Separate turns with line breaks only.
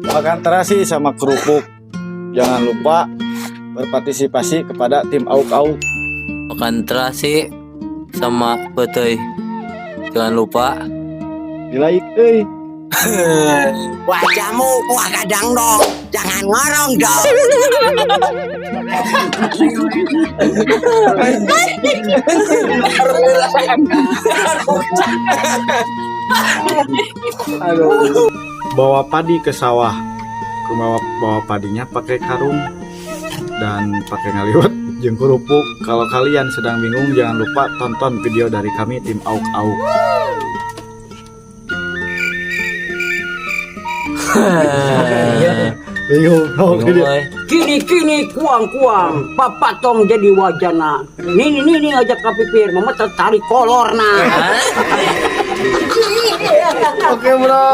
Makan terasi sama kerupuk. Jangan lupa berpartisipasi kepada tim Auk-Auk.
Makan terasi sama petai. Jangan lupa
Di like euy.
Wajahmu kuah kadang dong, jangan ngorong dong.
Bawa padi ke sawah. Bawa padinya pakai karung dan pakai ngaliwat jeung kerupuk. Kalau kalian sedang bingung, jangan lupa tonton video dari kami tim Auk-Auk. Bingung.
Kini kuang papatong jadi wajana. Nini aja kapipir mama tertarik kolorna.
Oke bro.